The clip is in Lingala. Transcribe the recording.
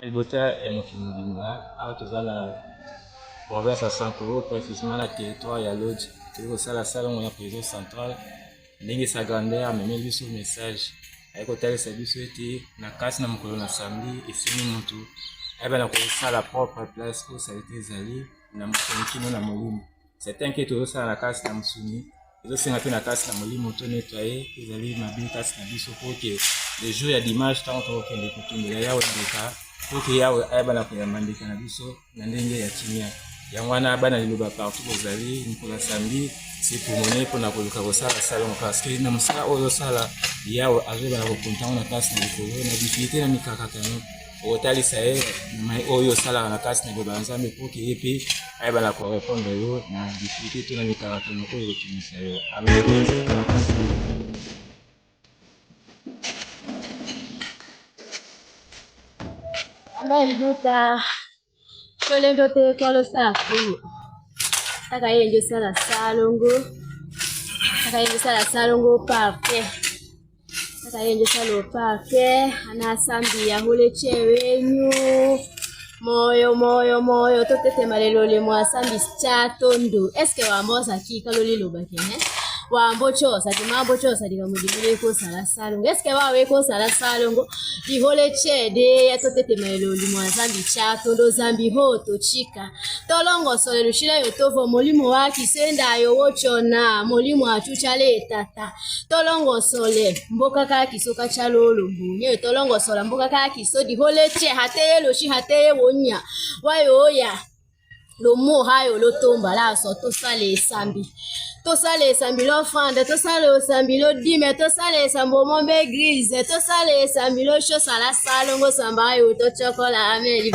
Bota est Mokimobimba, à la province à Sankoro, précisément la territoire ya Lodge. C'est ça la salle où on a président central. Ndenge sa grandeur mais lui sur message. Avec hôtel service été na kasi na mokolo na samedi et sini mutu. Eba na ko sala propre place où ça a été zali na mokino na molimo. C'est un qui tout ça na kasi na musuni. Ils ont fait na kasi na molimo to nettoyer, ils allaient mabili kasi na biso pour que les jours ya dimanche tant que les kutumela ya wendeka. Pour que yawe eba na kuyamandika na biso na ndenge ya kimia. Yangwana bana liloba partout bozali nikola samedi c'est pour monnaie pour na koluka kosala salon parce que na mosala oyo sala yawe azoba na kokonta na kasi na likolo na difficulté na mikakatano otali sae mai oyo sala na kasi na goba nzambe pour que yepe ayeba na ko répondre yo na difficulté to na mikakatano ko yo timisa yo amen. Amen. Kole ndote kwalo safu. Akayenje sala salongo parke. Akayenje salo parke anasambia hule chewenyu. Moyo totete malelo le mwasambi chatondo. Eske wa moza kika loli lobakene? Wambo chosa timambo chosa dikamudimile ko sala salongo. Eske wawe ko sala salongo ihole chede ya totete malelo le mwasambi chatondo zambi hoto chika. Tolongo sole lushila yotovo molimo waki senda yo wochona molimo achuchale tata. Tolongo sole mboka ka kisoka chalolo mbunye tolongo sola mboka ka kisodi hole che hateye loshi hateye wonya wayoya lomo hayo lotomba la so tosale sambi l'offrande tosale sambi lo dime tosale sambo mombe grise tosale sambi lo chosa la salongo samba yo to chocolat ameli